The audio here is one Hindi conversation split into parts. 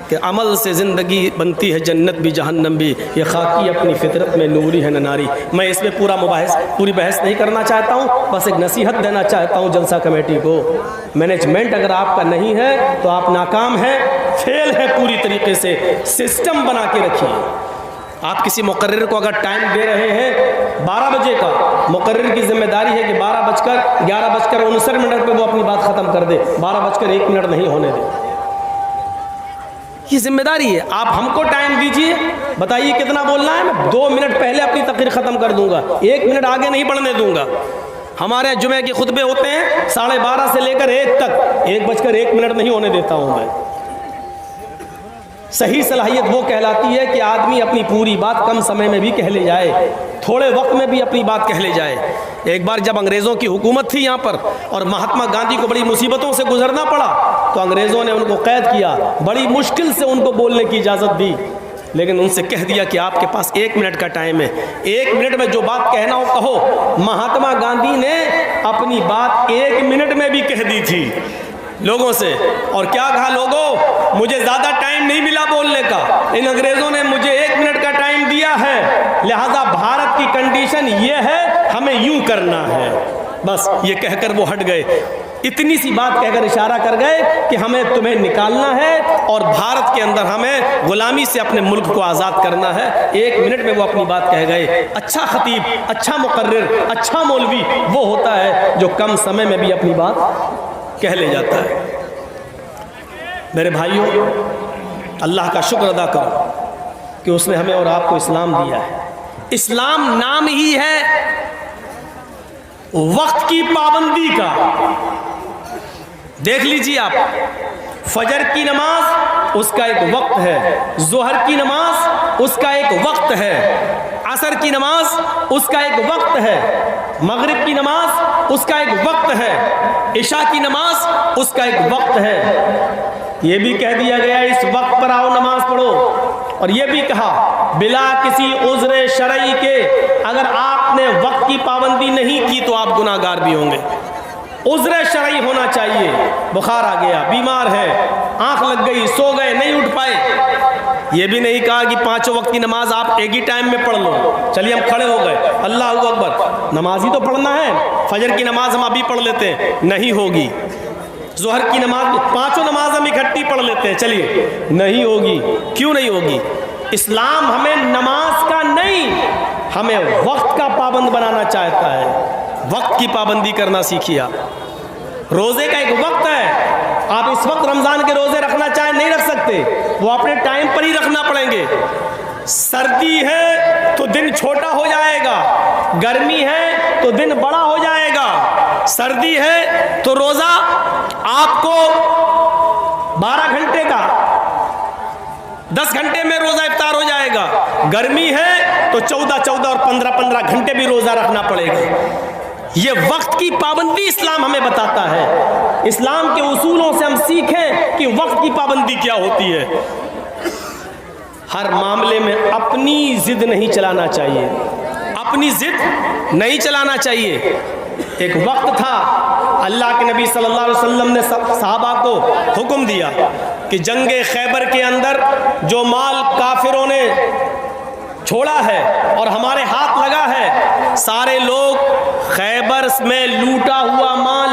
कि अमल से ज़िंदगी बनती है जन्नत भी जहन्नम भी, ये खाकी अपनी फितरत में नूरी है न नारी। मैं इसमें पूरी बहस नहीं करना चाहता हूँ, बस एक नसीहत देना चाहता हूँ जलसा कमेटी को। मैनेजमेंट अगर आपका नहीं है तो आप नाकाम हैं, फेल है पूरी तरीके से। सिस्टम बना के रखिए। आप किसी मुकर्रिर को अगर टाइम दे रहे हैं 12 बजे का, मुकर्रिर की जिम्मेदारी है कि 11:59 पे वो अपनी बात ख़त्म कर दे, 12:01 नहीं होने दे। ये जिम्मेदारी है। आप हमको टाइम दीजिए, बताइए कितना बोलना है, मैं 2 मिनट पहले अपनी तकरीर ख़त्म कर दूंगा, 1 मिनट आगे नहीं बढ़ने दूंगा। हमारे जुमे के खुतबे होते हैं 12:30 से लेकर 1 तक, 1:01 नहीं होने देता हूँ मैं। सही सलाहियत वो कहलाती है कि आदमी अपनी पूरी बात कम समय में भी कह ले जाए, थोड़े वक्त में भी अपनी बात कह ले जाए। एक बार जब अंग्रेज़ों की हुकूमत थी यहाँ पर और महात्मा गांधी को बड़ी मुसीबतों से गुजरना पड़ा, तो अंग्रेज़ों ने उनको कैद किया, बड़ी मुश्किल से उनको बोलने की इजाज़त दी, लेकिन उनसे कह दिया कि आपके पास 1 मिनट का टाइम है, 1 मिनट में जो बात कहना हो कहो। महात्मा गांधी ने अपनी बात 1 मिनट में भी कह दी थी लोगों से। और क्या कहा, लोगों मुझे ज़्यादा टाइम नहीं मिला बोलने का, इन अंग्रेज़ों ने मुझे 1 मिनट का टाइम दिया है, लिहाजा भारत की कंडीशन ये है, हमें यूं करना है। बस ये कहकर वो हट गए। इतनी सी बात कहकर इशारा कर गए कि हमें तुम्हें निकालना है और भारत के अंदर हमें गुलामी से अपने मुल्क को आज़ाद करना है। 1 मिनट में वो अपनी बात कह गए। अच्छा खतीब, अच्छा मुकर्रिर, अच्छा मौलवी वो होता है जो कम समय में भी अपनी बात कह ले जाता है। मेरे भाइयों, अल्लाह का शुक्र अदा करो कि उसने हमें और आपको इस्लाम दिया है। इस्लाम नाम ही है वक्त की पाबंदी का। देख लीजिए आप, फजर की नमाज उसका एक वक्त है, जोहर की नमाज उसका एक वक्त है, असर की नमाज उसका एक वक्त है, मगरिब की नमाज उसका एक वक्त है, इशा की नमाज उसका एक वक्त है। ये भी कह दिया गया इस वक्त पर आओ नमाज पढ़ो, और ये भी कहा बिला किसी उज़्र शरई के अगर आपने वक्त की पाबंदी नहीं की तो आप गुनाहगार भी होंगे। उज़्र शरई होना चाहिए, बुखार आ गया, बीमार है, आंख लग गई, सो गए, नहीं उठ पाए। ये भी नहीं कहा कि 5 वक्त की नमाज आप एक ही टाइम में पढ़ लो, चलिए हम खड़े हो गए, अल्लाहू अकबर, नमाज ही तो पढ़ना है, फजर की नमाज हम अभी पढ़ लेते हैं, नहीं होगी। जोहर की नमाज 5 नमाज हम इकट्ठी पढ़ लेते हैं, चलिए, नहीं होगी। क्यों नहीं होगी? इस्लाम हमें नमाज का नहीं, हमें वक्त का पाबंद बनाना चाहता है। वक्त की पाबंदी करना सीखिए आप। रोज़े का एक वक्त है, आप इस वक्त रमज़ान के रोज़े रखना चाहें नहीं रख सकते, वो अपने टाइम पर ही रखना पड़ेंगे। सर्दी है तो दिन छोटा हो जाएगा, गर्मी है तो दिन बड़ा हो जाएगा। सर्दी है तो रोज़ा आपको 12 घंटे का, 10 घंटे में रोज़ा इफ्तार हो जाएगा। गर्मी है तो 14 और 15 घंटे भी रोज़ा रखना पड़ेगा। ये वक्त की पाबंदी इस्लाम हमें बताता है। इस्लाम के उसूलों से हम सीखें कि वक्त की पाबंदी क्या होती है। हर मामले में अपनी जिद नहीं चलाना चाहिए, अपनी जिद नहीं चलाना चाहिए। एक वक्त था, अल्लाह के नबी सल्लल्लाहु अलैहि वसल्लम ने सहाबा को हुक्म दिया कि जंगे खैबर के अंदर जो माल काफिरों ने छोड़ा है और हमारे हाथ लगा है, सारे लोग खैबर में लूटा हुआ माल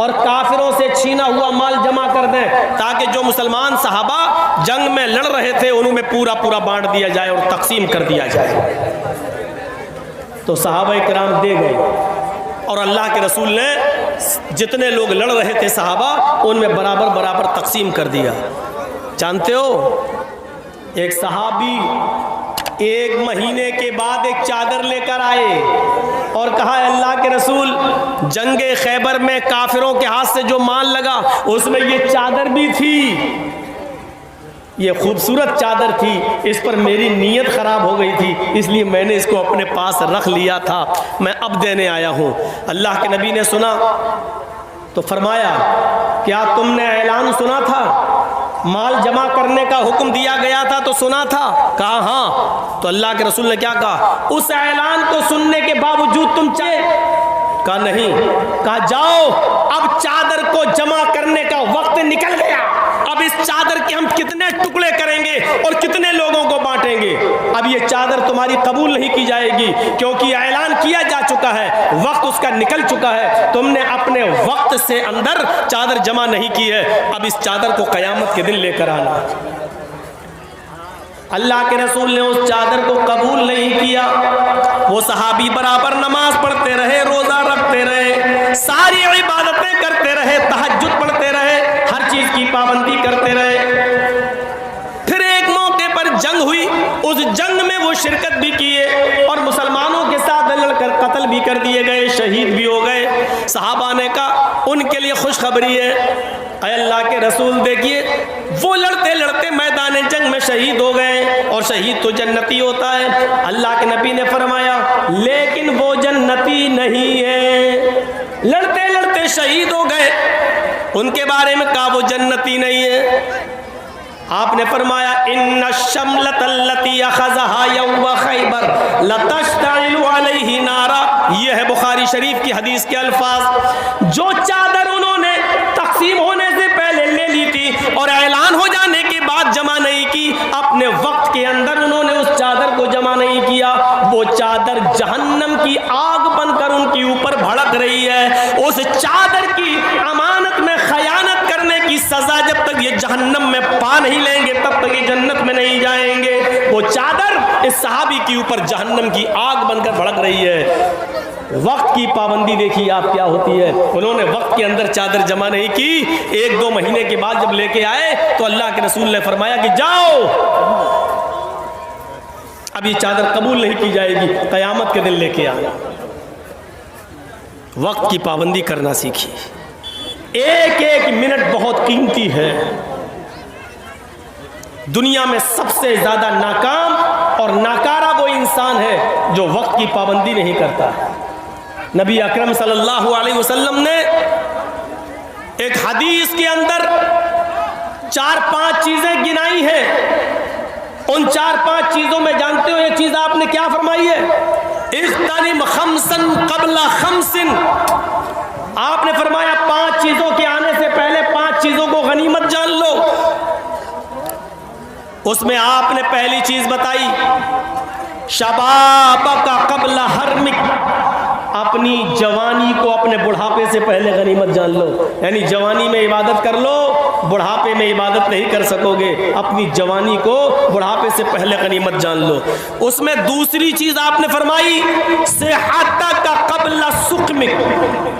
और काफिरों से छीना हुआ माल जमा कर दें, ताकि जो मुसलमान सहाबा जंग में लड़ रहे थे उन्हें पूरा बांट दिया जाए और तकसीम कर दिया जाए। तो सहाबा किराम दे गए और अल्लाह के रसूल ने जितने लोग लड़ रहे थे सहाबा, उनमें बराबर तकसीम कर दिया। जानते हो, एक सहाबी 1 महीने के बाद एक चादर लेकर आए और कहा, अल्लाह के रसूल, जंगे खैबर में काफिरों के हाथ से जो माल लगा उसमें ये चादर भी थी, ये खूबसूरत चादर थी, इस पर मेरी नीयत ख़राब हो गई थी, इसलिए मैंने इसको अपने पास रख लिया था, मैं अब देने आया हूँ। अल्लाह के नबी ने सुना तो फरमाया, क्या तुमने ऐलान सुना था? माल जमा करने का हुक्म दिया गया था तो सुना था? कहा हाँ। तो अल्लाह के रसूल ने क्या कहा? उस ऐलान को सुनने के बावजूद तुम चाहे? कहा नहीं। कहा जाओ, अब चादर को जमा करने का वक्त निकल गया, अब इस चादर के हम कितने टुकड़े करेंगे और कितने लोगों को बांटेंगे। अब ये चादर तुम्हारी कबूल नहीं की जाएगी, क्योंकि ऐलान किया जा चुका है, वक्त उसका निकल चुका है, तुमने अपने वक्त से अंदर चादर जमा नहीं की है। अब इस चादर को कयामत के दिन लेकर आना। अल्लाह के रसूल ने उस चादर को कबूल नहीं किया। वो सहाबी बराबर नमाज पढ़ते रहे, रोजा रखते रहे, सारी इबादतें करते रहे, तहज्जुद पढ़ते रहे, हर चीज की पाबंदी करते रहे। फिर एक मौके पर जंग हुई, उस जंग में वो शिरकत भी किए और मुसलमानों के साथ लड़कर कत्ल भी कर दिए गए, शहीद भी हो गए। सहाबा ने कहा उनके लिए खुशखबरी है, अल्लाह के रसूल देखिए वो लड़ते लड़ते मैदान जंग में शहीद हो गए और शहीद तो जन्नती होता है। अल्लाह के नबी ने फरमाया लेकिन वो जन्नती नहीं है, लड़ते लड़ते शहीद हो गए, उनके बारे में कहा वो जन्नती नहीं है। आपने फरमाया इन्ना शमलतल्लती अखज़हा यौम खैबर लतश्तइलु अलैहि नारा। यह है बुखारी शरीफ की हदीस के अल्फाज। जो चादर उन्होंने तकसीम होने से पहले ले ली थी और ऐलान हो जाने के बाद जमा नहीं की, अपने वक्त के अंदर उन्होंने उस चादर को जमा नहीं किया, वो चादर जहन्नम की आग बनकर उनके ऊपर भड़क रही है। उस चादर की अमानत में खयानत करने की सजा जब तक ये जहन्नम में पा नहीं लेंगे तब तक ये जन्नत में नहीं जाएंगे। वो चादर इस सहाबी के ऊपर जहन्नम की आग बनकर भड़क रही है। वक्त की पाबंदी देखिए आप क्या होती है। उन्होंने वक्त के अंदर चादर जमा नहीं की, 1-2 महीने के बाद जब लेके आए तो अल्लाह के रसूल ने फरमाया कि जाओ, अब ये चादर कबूल नहीं की जाएगी, कयामत के दिन लेके आना। वक्त की पाबंदी करना सीखिए। एक एक मिनट बहुत कीमती है। दुनिया में सबसे ज्यादा नाकाम और नाकारा वो इंसान है जो वक्त की पाबंदी नहीं करता। नबी अकरम सल्लल्लाहु अलैहि वसल्लम ने एक हदीस के अंदर 4-5 चीजें गिनाई हैं। उन 4-5 चीजों में जानते हो एक चीज आपने क्या फरमाई है, इख्तनिम खमसन क़ब्ला खमसिन। आपने फरमाया 5 चीजों के आने से पहले 5 चीजों को गनीमत जान लो। उसमें आपने पहली चीज बताई शबाबका क़ब्ला हरमिक, अपनी जवानी को अपने बुढ़ापे से पहले गनीमत जान लो। यानी जवानी में इबादत कर लो, बुढ़ापे में इबादत नहीं कर सकोगे, अपनी जवानी को बुढ़ापे से पहले गनीमत जान लो। उसमें दूसरी चीज आपने फरमाई सेहतका क़ब्ला सुक़मिक,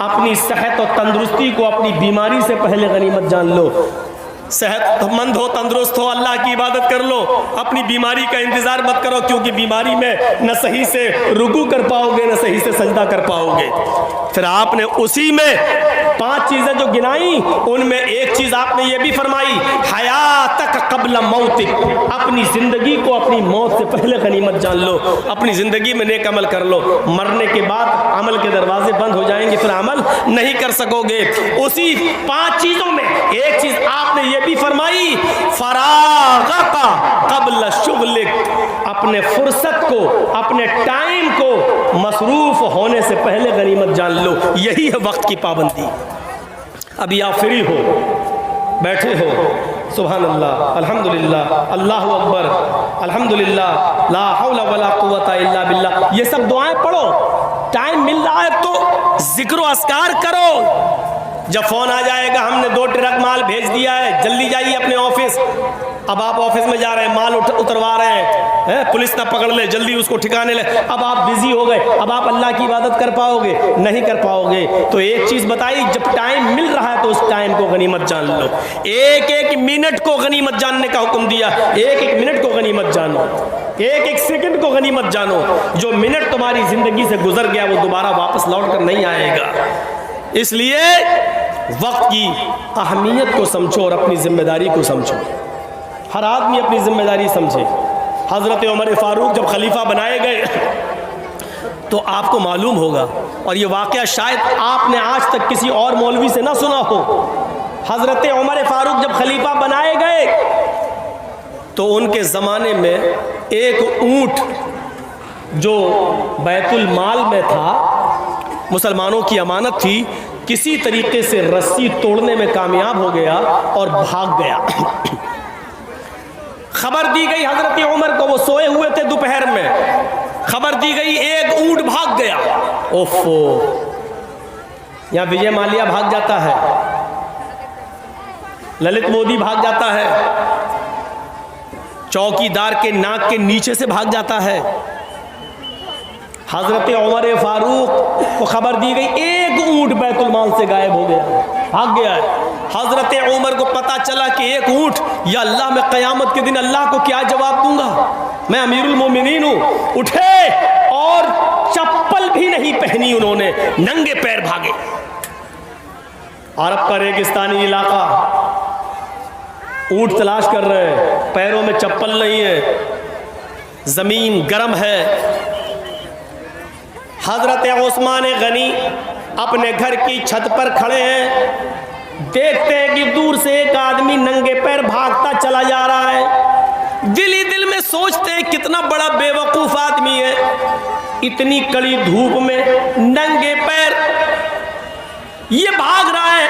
अपनी सेहत और तंदुरुस्ती को अपनी बीमारी से पहले गनीमत जान लो। सेहतमंद हो, तंदुरुस्त हो, अल्लाह की इबादत कर लो, अपनी बीमारी का इंतजार मत करो, क्योंकि बीमारी में न सही से रुकू कर पाओगे न सही से सजदा कर पाओगे। फिर आपने उसी में 5 चीजें जो गिनाई उनमें एक चीज आपने ये भी फरमाई हयातक क़ब्ला मौतिक, अपनी जिंदगी को अपनी मौत से पहले गनीमत जान लो, अपनी जिंदगी में नेक अमल कर लो। मरने के बाद अमल के दरवाजे बंद हो जाएंगे, फिर अमल नहीं कर सकोगे। उसी 5 चीजों में एक चीज आपने ये भी फरमाई फराग़का क़ब्ला शुग़लिक, अपने फुर्सत को अपने टाइम को मसरूफ होने से पहले गनीमत जान लो। यही है वक्त की पाबंदी। अभी आप फ्री हो, बैठे हो, सुभान अल्लाह, अल्हम्दुलिल्लाह, अल्लाहु अकबर, अल्हम्दुलिल्लाह, ला हौला वला कुव्वता इल्ला बिल्लाह, ये सब दुआएं पढ़ो। टाइम मिल रहा है तो जिक्र अस्कार करो। जब फोन आ जाएगा हमने 2 ट्रक माल भेज दिया है, जल्दी जाइए अपने ऑफिस। अब आप ऑफिस में जा रहे हैं, माल उतरवा रहे हैं, पुलिस ना पकड़ ले, जल्दी उसको ठिकाने ले। अब आप बिजी हो गए, अब आप अल्लाह की इबादत कर पाओगे? नहीं कर पाओगे। तो एक चीज बताई, जब टाइम मिल रहा है तो उस टाइम को गनीमत जान लो। एक एक मिनट को गनीमत जानने का हुक्म दिया, एक एक मिनट को गनीमत जानो, एक एक सेकंड को गनीमत जानो। जो मिनट तुम्हारी जिंदगी से गुजर गया वो दोबारा वापस लौट कर नहीं आएगा। इसलिए वक्त की अहमियत को समझो और अपनी जिम्मेदारी को समझो। हर आदमी अपनी जिम्मेदारी समझे। हज़रत उमर फारूक जब खलीफा बनाए गए तो आपको मालूम होगा, और ये वाक़या शायद आपने आज तक किसी और मौलवी से ना सुना हो। हज़रत उमर फारूक जब खलीफा बनाए गए तो उनके ज़माने में एक ऊँट जो बैतुल माल में था, मुसलमानों की अमानत थी, किसी तरीके से रस्सी तोड़ने में कामयाब हो गया और भाग गया। खबर दी गई हजरत उमर को, वो सोए हुए थे दोपहर में, खबर दी गई एक ऊंट भाग गया। ओफो, यहां विजय माल्या भाग जाता है, ललित मोदी भाग जाता है, चौकीदार के नाक के नीचे से भाग जाता है। हजरत उमर फारूक को खबर दी गई एक ऊंट बैतुल माल से गायब हो गया, भाग गया है। हजरत उमर को पता चला कि एक ऊंट, या अल्लाह, मैं क़यामत के दिन अल्लाह को क्या जवाब दूंगा, मैं अमीरुल मोमिनीन हूं। उठे और चप्पल भी नहीं पहनी उन्होंने, नंगे पैर भागे। अरब का रेगिस्तानी इलाका, ऊंट तलाश कर रहे हैं, पैरों में चप्पल नहीं है, जमीन गर्म है। हजरत उस्मान गनी अपने घर की छत पर खड़े हैं, देखते हैं कि दूर से एक आदमी नंगे पैर भागता चला जा रहा है। दिल ही दिल में सोचते हैं कितना बड़ा बेवकूफ आदमी है, इतनी कड़ी धूप में नंगे पैर ये भाग रहा है,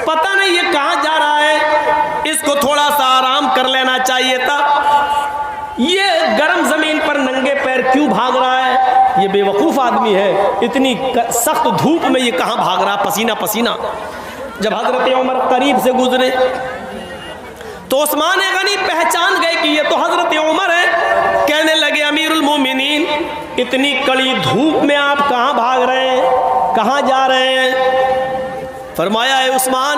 पता नहीं ये कहां जा रहा है, इसको थोड़ा सा आराम कर लेना चाहिए था। ये गर्म जमीन पर नंगे पैर क्यों भाग रहा है, ये बेवकूफ आदमी है, इतनी सख्त धूप में ये कहां भाग रहा, पसीना पसीना। जब हजरत उमर करीब से गुजरे तो उस्मान गनी पहचान गए कि ये तो हजरत उमर है। कहने लगे, अमीरुल मोमिनीन, इतनी कड़ी धूप में आप कहां भाग रहे हैं, कहां जा रहे हैं? फरमाया, है उस्मान,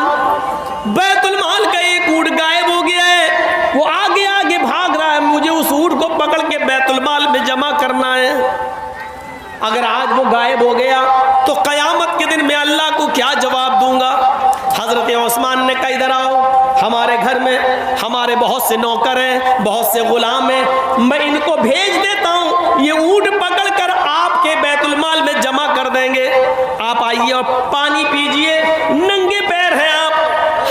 बैतुल माल का एक ऊंट गायब हो गया है, वो आगे आगे भाग रहा है, मुझे उस ऊंट को पकड़ के बैतुल माल में जमा करना है। अगर आज वो गायब हो गया तो क़यामत के दिन मैं अल्लाह को क्या जवाब दूंगा? हजरत उस्मान ने कहा, इधर आओ, हमारे घर में हमारे बहुत से नौकर हैं, बहुत से गुलाम हैं, मैं इनको भेज देता हूँ, ये ऊंट पकड़ कर आपके बैतुल माल में जमा कर देंगे। आप आइए और पानी पीजिए, नंगे पैर हैं आप।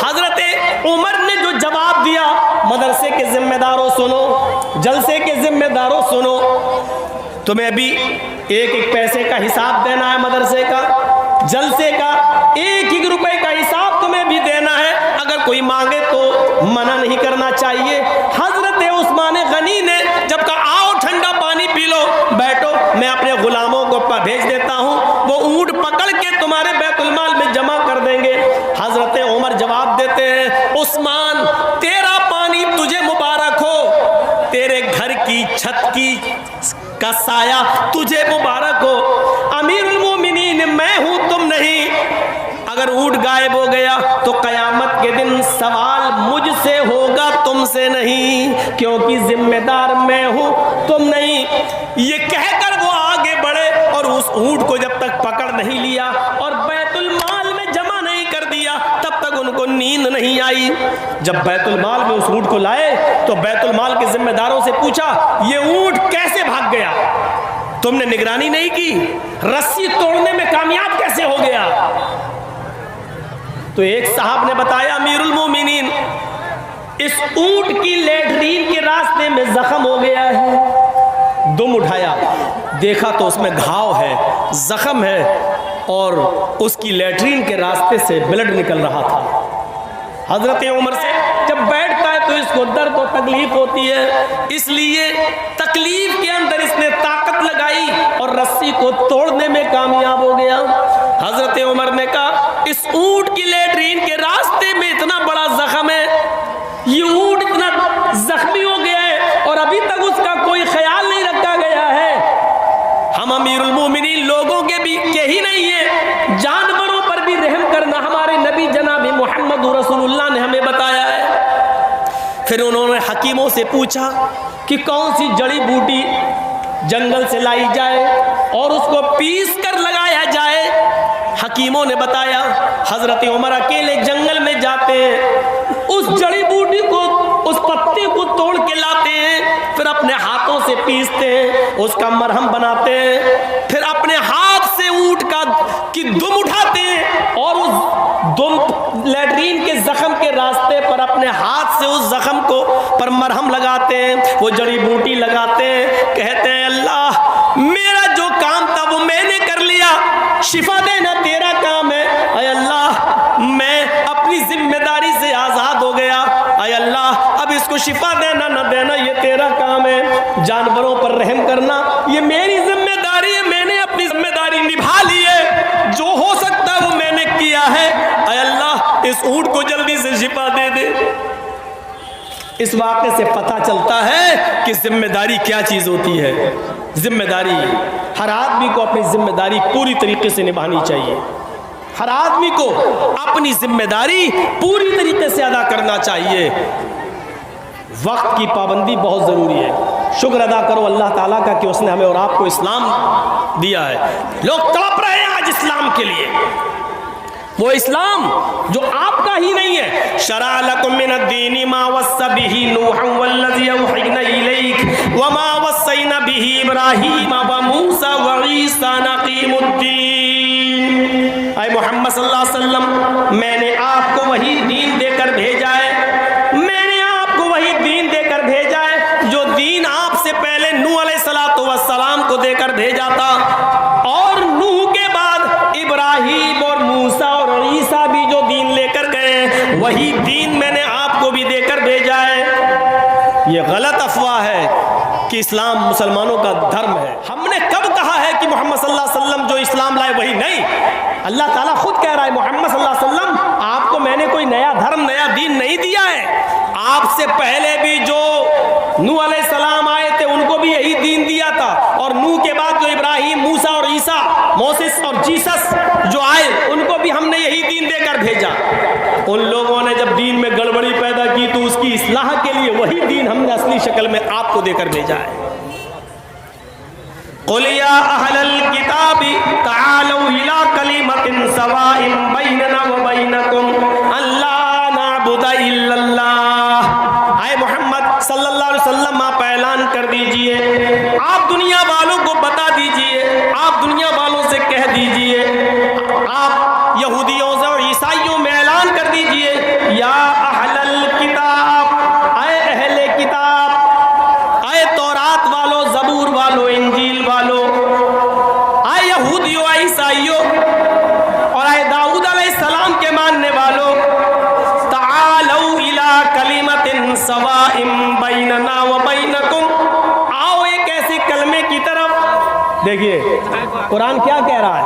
हजरत उमर ने जो जवाब दिया, मदरसे के जिम्मेदारों सुनो, जलसे के जिम्मेदारों सुनो, तुम्हें अभी एक एक पैसे का हिसाब देना है, मदरसे का, जलसे का, एक एक रुपए का हिसाब तुम्हें भी देना है। अगर कोई मांगे तो मना नहीं करना चाहिए। हजरत उस्मान गनी ने जब कहा, आओ ठंडा पानी पी लो, बैठो, मैं अपने गुलामों को भेज देता हूँ, वो ऊंट पकड़ के तुम्हारे बैतुल माल में जमा कर देंगे। हजरत उमर जवाब देते हैं, उस्मान, तेरा पानी तुझे मुबारक हो, तेरे घर की छत की का साया तुझे मुबारक हो। अमीरुल मोमिनीन मैं हूं, तुम नहीं। अगर ऊंट गायब हो गया तो कयामत के दिन सवाल मुझसे होगा, तुमसे नहीं, क्योंकि जिम्मेदार मैं हूं, तुम नहीं। ये कहकर वो आगे बढ़े और उस ऊंट को जब तक पकड़ नहीं लिया और बैतुल माल में जमा नहीं कर दिया, तब तक उनको नींद नहीं आई। जब बैतुल माल में उस ऊंट को लाए तो बैतुल माल के जिम्मेदारों से पूछा, ये ऊंट कैसे भाग गया? तुमने निगरानी नहीं की, रस्सी तोड़ने में कामयाब कैसे हो गया? तो एक साहब ने बताया, अमीरुल मोमिनीन, इस ऊंट की लेटरीन के रास्ते में जख्म हो गया है। दुम उठाया, देखा तो उसमें घाव है, जख्म है और उसकी लेटरीन के रास्ते से ब्लड निकल रहा था। हजरत उमर से जब बैठता है तो इसको दर्द और तकलीफ होती है, इसलिए तकलीफ के अंदर इसने ताकत लगाई और रस्सी को तोड़ने में कामयाब हो गया। हजरत उमर ने कहा, इस ऊंट की लेटरीन के रास्ते में इतना बड़ा जख्म है, ये ऊंट इतना जख्मी हो गया है और अभी तक उसका कोई ख्याल नहीं रखा गया है। हम अमीरुल मोमिनीन लोगों के भी के ही नहीं है, जानवरों पर भी रहम करना हमारे नबी जनाब मोहम्मद रसूलुल्लाह ने हमें बताया है। फिर उन्होंने हकीमों से पूछा कि कौन सी जड़ी बूटी जंगल से लाई जाए और उसको पीस कर लगाया जाए। हकीमों ने बताया, हजरत उमर अकेले जंगल में जाते हैं, उस जड़ी बूटी को, उस पत्ते को तोड़ के लाते हैं, फिर अपने हाथों से पीसते हैं, उसका मरहम बनाते हैं, फिर अपने हाथ से ऊंट की दुम उठाते हैं और उस दुम लेटरीन के जख्म के रास्ते पर अपने हाथ से उस जख्म को पर मरहम लगाते हैं, वो जड़ी बूटी लगाते हैं, कहते हैं, अल्लाह, मेरा जो काम था वो मैंने कर लिया, शिफा देना तेरा काम है। अय अल्लाह मैं अपनी जिम्मेदारी से आजाद हो गया, अय अल्लाह अब इसको शिफा देना न देना ये तेरा काम है। जानवरों पर रहम करना ये मेरी जिम्मेदारी है, मैंने अपनी जिम्मेदारी निभा ली है, जो हो सकता है वो मैंने किया है। अय अल्लाह इस ऊंट को जल्दी से शिफा दे दे। इस वाक़े से पता चलता है कि जिम्मेदारी क्या चीज़ होती है। जिम्मेदारी हर आदमी को अपनी जिम्मेदारी पूरी तरीके से निभानी चाहिए। हर आदमी को अपनी जिम्मेदारी पूरी तरीके से अदा करना चाहिए। वक्त की पाबंदी बहुत ज़रूरी है। शुक्र अदा करो अल्लाह ताला का कि उसने हमें और आपको इस्लाम दिया है। लोग तड़प रहे हैं आज इस्लाम के लिए, वो इस्लाम जो आपका ही नहीं है। शरा लकुम मिनद्दीनि मा वस्सा बिही नूहन वल्लज़ी औहयना इलैक व मा वस्सैना बिही इब्राहीम व मूसा व ईसा अन अक़ीमुद्दीन। ऐ मोहम्मद सल्लल्लाहु अलैहि वसल्लम मैंने आपको वही दीन देकर भेजा है, मैंने आपको वही दीन देकर भेजा है जो दीन आपसे पहले नूह अलैहिस्सलातु वस्सलाम को देकर भेजा था, और नूह के बाद इब्राहीम और मूसा और ईसा भी जो दीन लेकर गए वही दीन मैंने आपको भी देकर भेजा है। ये गलत अफवाह है कि इस्लाम मुसलमानों का धर्म है। हमने कब कहा है कि मोहम्मद सल्लल्लाहु अलैहि वसल्लम जो इस्लाम लाए वही नहीं? अल्लाह ताला खुद कह रहा है मोहम्मद सल्लल्लाहु अलैहि वसल्लम आपको मैंने कोई नया धर्म नया दीन नहीं दिया है। आपसे पहले भी जो नूह अलैहिस्सलाम आए थे उनको भी यही दीन दिया था, और नूह के बाद जो इब्राहीम मूसा और ईसा मोसेस और जीसस जो आए उनको भी हमने यही दीन देकर भेजा। उन लोगों ने जब दीन में गड़बड़ी पैदा की तो उसकी इस्लाह के लिए वही दीन हमने असली शक्ल में आपको देकर भेजा है। क़ुल या अहलल किताबी तआलू इला कलिमतिन सवाइन बैनना व बैनकुम अल्ला नअबुदा इल्लल्लाह। आए मोहम्मद सल्लल्लाहु अलैहि वसल्लम आप ऐलान कर दीजिए, आप दुनिया वालों को बता दीजिए, आप दुनिया वालों से कह दीजिए, आप यहूदियों से और ईसाइयों में ऐलान कर दीजिए या अहलल किताब, आए अहले किताब, आए तौरात वालों, ज़बूर वालों, इंजील वालों, आए यहूदियों, आए ईसाइयों और आए दाऊद अलैहिस्सलाम के मानने वालों, तआलू इला कलिमतिन सवाइन बैनना व बैनकुम, आओ एक ऐसे कलमे की तरफ। देखिए कुरान क्या कह रहा है,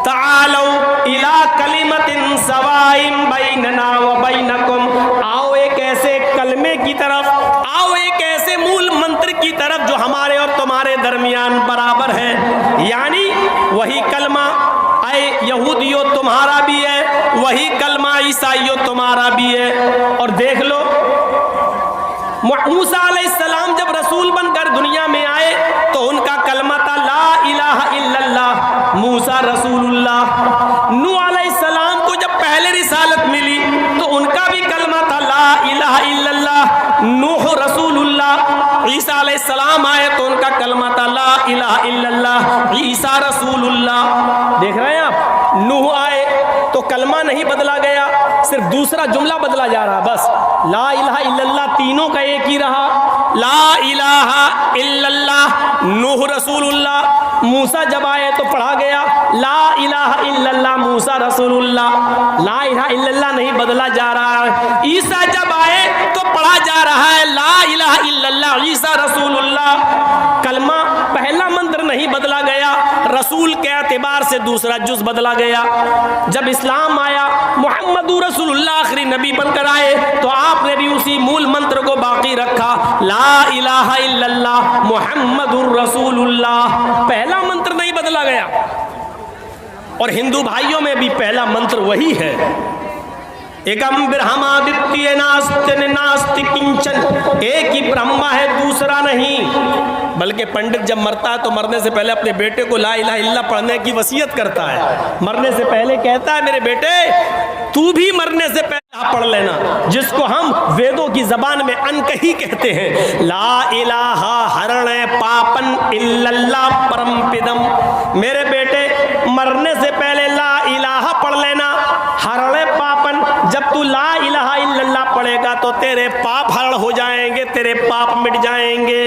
तआलू इला कलिमतिन सवाइन बैनना व बैनकुम, आओ एक ऐसे कलमे की तरफ, आओ एक ऐसे मूल मंत्र की तरफ जो हमारे और तुम्हारे दरमियान बराबर है। यानी वही कलमा आए यहूदियों तुम्हारा भी है, वही कलमा ईसाइयों तुम्हारा भी है। और देख लो मूसा अलैहिस्सलाम जब रसूल बनकर दुनिया में आए तो उनका कलमा था ला इलाहा इल्लल्लाह, मूसा रसूलुल्लाह। नूह अलैहिस्सलाम को जब पहले रिसालत मिली तो उनका भी कलमा था ला इलाहा इल्लल्लाह, नूह रसूलुल्लाह। ईसा अलैहिस्सलाम आए तो उनका कलमा था ला इलाहा इल्लल्लाह, ईसा रसूलुल्लाह। देख रहे हैं आप, नूह आए तो कलमा नहीं बदला गया, सिर्फ दूसरा जुमला बदला जा रहा, बस ला इलाहा इल्लल्लाह तीनों का एक ही रहा, ला इलाहा इल्लल्लाह नूह रसूलुल्लाह। मूसा जब आए तो पढ़ा गया ला इलाहा इल्लल्लाह मूसा रसूलुल्लाह, ला इलाहा इल्लल्लाह नहीं बदला जा रहा है। ईसा जब आए तो पढ़ा जा रहा है ला इलाहा इल्लल्लाह ईसा रसूलुल्लाह। कलमा पहला मंत्र नहीं बदला गया, रसूल के एतबार से दूसरा जुज बदला गया। जब इस्लाम आया, मुहम्मदुर रसूलुल्लाह आखिरी नबी बनकर आए तो आपने भी उसी मूल मंत्र को बाकी रखा, ला इलाहा इल्लल्लाह मुहम्मदुर रसूलुल्लाह। पहला मंत्र नहीं बदला गया। और हिंदू भाइयों में भी पहला मंत्र वही है, एकम ब्रह्मादित्य नास्ति नास्ति किंचन, एक ही ब्रह्मा है दूसरा नहीं। बल्कि पंडित जब मरता है तो मरने से पहले अपने बेटे को ला इलाहा इल्लल्लाह पढ़ने की वसीयत करता है। मरने से पहले कहता है मेरे बेटे तू भी मरने से पहले पढ़ लेना, जिसको हम वेदों की जबान में अनकही कहते हैं, ला इलाहा हरण पापन इल्लल्लाह परमपिदम। मेरे बेटे मरने से पहले ला इलाहा पढ़ लेना, हरण पापन। जब तू ला इलाहा इल्लल्लाह पढ़े पड़ेगा तो तेरे पाप हरण हो जाएंगे, तेरे पाप मिट जाएंगे।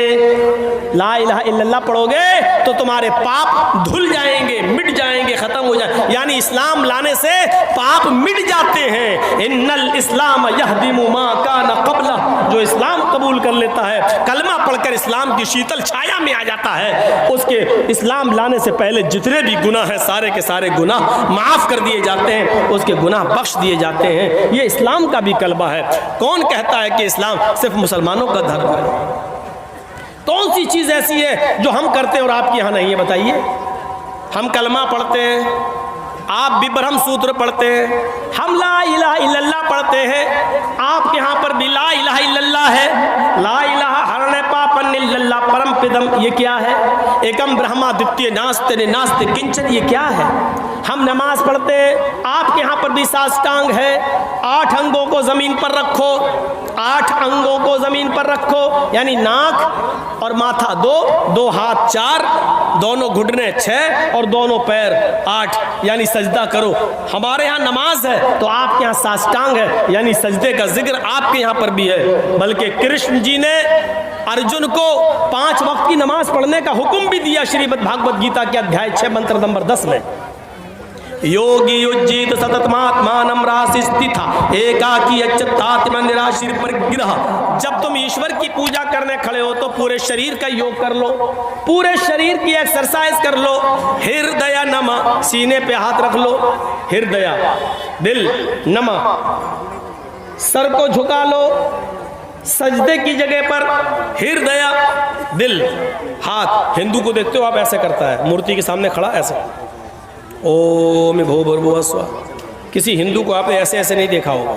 ला इलाहा इल्लल्लाह पढ़ोगे तो तुम्हारे पाप धुल जाएंगे, मिट जाएंगे, खत्म हो जाए। यानी इस्लाम लाने से पाप मिट जाते हैं। इन्नल इस्लाम यहदिमु मा काना क़ब्ला, जो इस्लाम कबूल कर लेता है, कलमा पढ़कर इस्लाम की शीतल छाया में आ जाता है, उसके इस्लाम लाने से पहले जितने भी गुनाह हैं सारे के सारे गुनाह माफ़ कर दिए जाते हैं, उसके गुनाह बख्श दिए जाते हैं। ये इस्लाम का भी कलमा है। कौन कहता है कि इस्लाम सिर्फ मुसलमानों का धर्म है? कौन सी चीज़ ऐसी है जो हम करते हैं और आपके यहाँ नहीं है? बताइए। हम कलमा पढ़ते हैं, आप भी ब्रह्म सूत्र पढ़ते हैं, हम ला इलाहा इल्लल्लाह पढ़ते हैं, आपके यहाँ पर भी ला इलाहा इल्लल्लाह है। ला इलाहा हरणे पापन इल्लल्लाह परम पिदम, ये क्या है? एकम ब्रह्मा द्वितीय नास्ते नास्ते किंचन, ये क्या है? हम नमाज पढ़ते हैं, आपके यहाँ पर भी साष्टांग है। 8 अंगों को ज़मीन पर रखो, 8 अंगों को ज़मीन पर रखो, यानी नाक और माथा 2, 2 हाथ 4, दोनों घुटने 6 और दोनों पैर 8, यानी सजदा करो। हमारे यहाँ नमाज है तो आपके यहाँ साष्टांग है, यानी सजदे का जिक्र आपके यहाँ पर भी है। बल्कि कृष्ण जी ने अर्जुन को 5 वक्त की नमाज पढ़ने का हुक्म भी दिया श्रीमद् भागवत गीता के अध्याय 6 मंत्र नंबर 10 में। योगी युज्जित सततमात्मानं रासि स्थिता एकाकी अच्युतात्म निराशीर परिग्रह। जब तुम ईश्वर की पूजा करने खड़े हो तो पूरे शरीर का योग कर लो, पूरे शरीर की एक्सरसाइज कर लो। हृदय नमः, सीने पे हाथ रख लो, हृदय दिल नमः, सर को झुका लो, सजदे की जगह पर हृदय दिल हाथ। हिंदू को देखते हो आप, ऐसे करता है, मूर्ति के सामने खड़ा ऐसे, ओम भूर्भुवः स्वः। किसी हिंदू को आपने ऐसे ऐसे नहीं देखा होगा,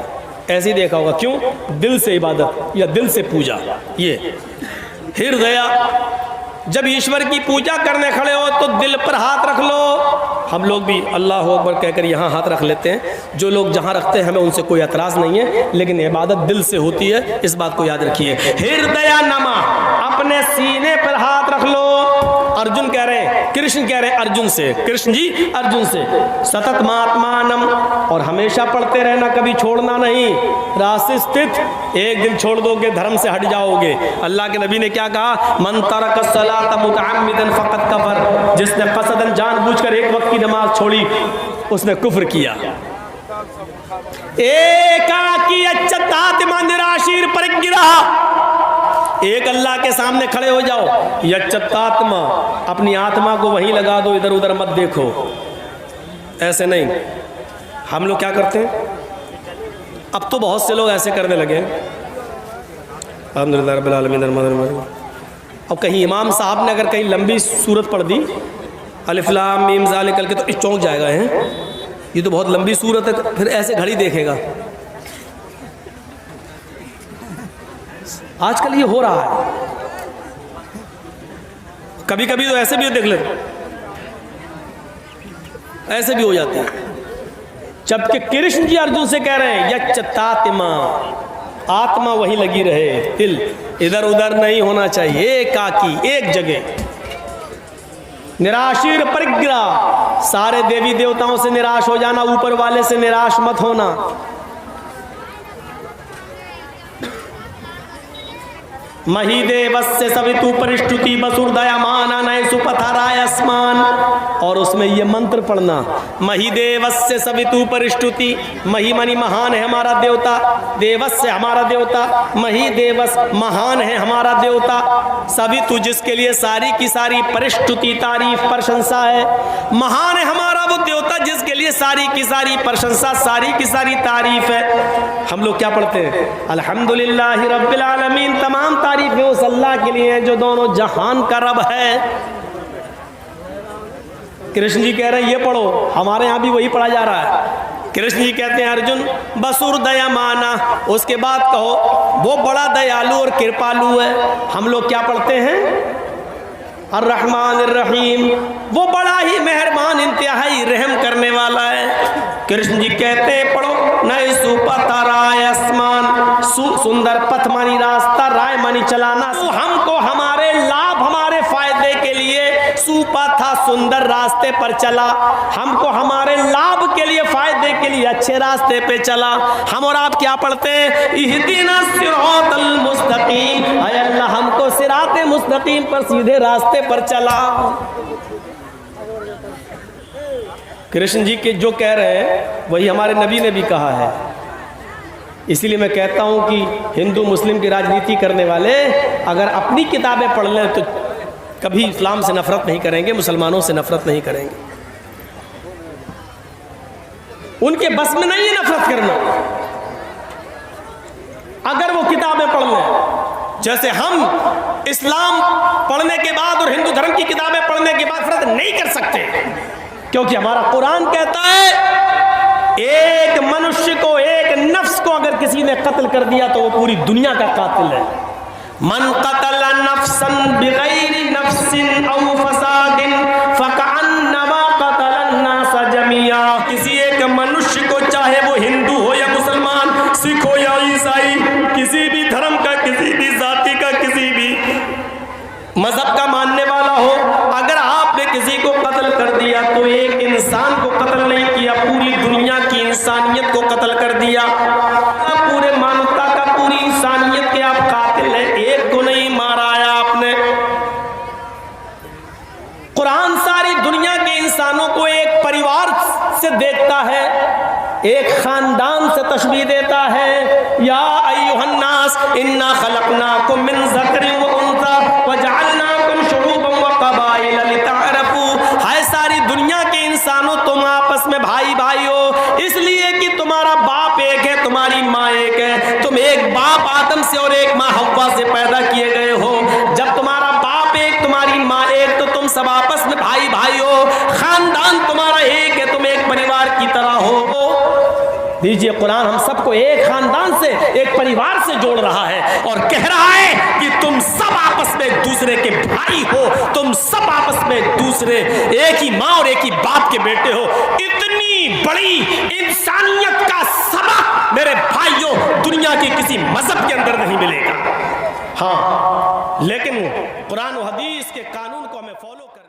ऐसे ही देखा होगा। क्यों? दिल से इबादत या दिल से पूजा। ये हृदय, जब ईश्वर की पूजा करने खड़े हो तो दिल पर हाथ रख लो। हम लोग भी अल्लाह अकबर कहकर यहाँ हाथ रख लेते हैं, जो लोग जहाँ रखते हैं हमें उनसे कोई एतराज़ नहीं है, लेकिन इबादत दिल से होती है, इस बात को याद रखिए। हृदय नमः, अपने सीने पर हाथ रख लो। अर्जुन कह रहे हैं, कृष्ण कह रहे हैं अर्जुन से, कृष्ण जी अर्जुन से, सतत महात्मानम, और हमेशा पढ़ते रहना, कभी छोड़ना नहीं। राशि स्थित, एक दिन छोड़ दोगे धर्म से हट जाओगे। अल्लाह के नबी ने क्या कहा? मन तरक सलात मुतअम्मिदन फक़द कफ़र, जिसने कसदन जानबूझकर एक वक्त की नमाज छोड़ी उसने कुफ्र किया। एकाकी अच्युतात्मा निराशीर परिग्रह, एक अल्लाह के सामने खड़े हो जाओ, यच्चतात्मा, अपनी आत्मा को वहीं लगा दो, इधर उधर मत देखो। ऐसे नहीं। हम लोग क्या करते हैं? अब तो बहुत से लोग ऐसे करने लगे। अल्हम्दुलिल्लाह रब्बिल आलमीन। अब कहीं इमाम साहब ने अगर कहीं लंबी सूरत पढ़ दी, अलिफ लाम मीम ज़ालिकल के, तो इस चौंक जाएगा, है ये तो बहुत लंबी सूरत है, फिर ऐसे घड़ी देखेगा। आजकल ये हो रहा है। कभी कभी तो ऐसे भी देख ले, ऐसे भी हो जाते हैं। जबकि कृष्ण जी अर्जुन से कह रहे हैं यच्चतात्मा, आत्मा वहीं लगी रहे, दिल इधर उधर नहीं होना चाहिए, एकाकी एक जगह। निराशीर परिग्रह, सारे देवी देवताओं से निराश हो जाना, ऊपर वाले से निराश मत होना। महीदेवस्य सवितु परिष्टुति वसुर्दयमाना नय सुपथराय अस्मान, और उसमें ये मंत्र पढ़ना, महीदेवस्य सवितु परिष्टुति, मही मनी महान है हमारा देवता, देवस्य हमारा देवता, मही देवस महान है हमारा देवता, सवितु जिसके लिए सारी की सारी परिष्टुति तारीफ प्रशंसा है, महान है हमारा वो देवता जिसके लिए सारी की सारी प्रशंसा सारी की सारी तारीफ है। हम लोग क्या पढ़ते हैं? अल्हम्दुलिल्लाहि रब्बिल आलमीन, तमाम तारीफें उस अल्लाह के लिए हैं जो दोनों जहान का रब है। कृष्ण जी कह रहे हैं ये पढ़ो, हमारे यहाँ भी वही पढ़ा जा रहा है। कृष्ण जी कहते हैं अर्जुन बसुर दयामाना, उसके बाद कहो वो बड़ा दयालु और कृपालु है। हम लोग क्या पढ़ते हैं? अर्रहमान अर्रहीम, वो बड़ा ही मेहरबान इंतहाई रहम करने वाला है। कृष्ण जी कहते हैं पढ़ो नए सुपथा राय आसमान, सुंदर पथ मानी रास्ता, राय मानी चलाना, हमको हमारे लाभ हमारे फायदे के लिए छुपा था सुंदर रास्ते पर चला, हमको हमारे लाभ के लिए, फायदे के लिए अच्छे रास्ते पे चला। हम और आप क्या पढ़ते हैं? इहदिना सिरातल मुस्तकीम, ऐ अल्लाह हमको सिराते मुस्तकीम पर, सीधे रास्ते पर चला। कृष्ण जी के जो कह रहे हैं वही हमारे नबी ने भी कहा है। इसीलिए मैं कहता हूं कि हिंदू मुस्लिम की राजनीति करने वाले अगर अपनी किताबें पढ़ लें तो कभी इस्लाम से नफरत नहीं करेंगे, मुसलमानों से नफरत नहीं करेंगे। उनके बस में नहीं है नफरत करना। अगर वो किताबें पढ़ लें, जैसे हम इस्लाम पढ़ने के बाद और हिंदू धर्म की किताबें पढ़ने के बाद फर्क नहीं कर सकते, क्योंकि हमारा कुरान कहता है एक मनुष्य को, एक नफ्स को अगर किसी ने कत्ल कर दिया तो वो पूरी दुनिया का कातिल है। मन कतल नफ्सन बिगैरि नफ्सिन औ फसादिन फकअन्नमा कतलन नास जमिया। किसी एक मनुष्य को, चाहे वो हिंदू हो या मुसलमान, सिख हो या ईसाई, किसी भी धर्म का, किसी भी जाति का, किसी भी मजहब का मानने वाला हो, अगर आपने किसी को कत्ल कर दिया तो एक इंसान को कत्ल नहीं किया, पूरी दुनिया की इंसानियत को कत्ल कर दिया। पूरे मानवता का, पूरी इंसानियत के आप कातिल हैं, एक को नहीं मारा है आपने। कुरान सारी दुनिया के इंसानों को एक परिवार से देखता है, एक खानदान से तशबीह देता है। या अय्युहन्नास इन्ना खलकनाकुम मिन ज़करिन व उन्सा वजअलनाकुम शुऊबन व क़बाइल लितअरफू। हाय सारी दुनिया के इंसानों, तुम आपस में भाई भाई हो इसलिए कि तुम्हारा बाप एक है, तुम्हारी माँ एक है। तुम एक बाप आदम से और एक माँ हव्वा से पैदा किए गए हो। जब तुम्हारा बाप एक, तुम्हारी माँ एक, तो तुम सब आपस में भाई भाई हो। खानदान तुम्हारा एक है, तुम एक परिवार की तरह हो। दीजिए, कुरान हम सबको एक खानदान से, एक परिवार से जोड़ रहा है और कह रहा है कि तुम सब आपस में एक दूसरे के भाई हो, तुम सब आपस में एक दूसरे, एक ही माँ और एक ही बाप के बेटे हो। इतनी बड़ी इंसानियत का सबक मेरे भाइयों दुनिया के किसी मजहब के अंदर नहीं मिलेगा। हाँ, लेकिन कुरान और हदीस के कानून को हमें फॉलो कर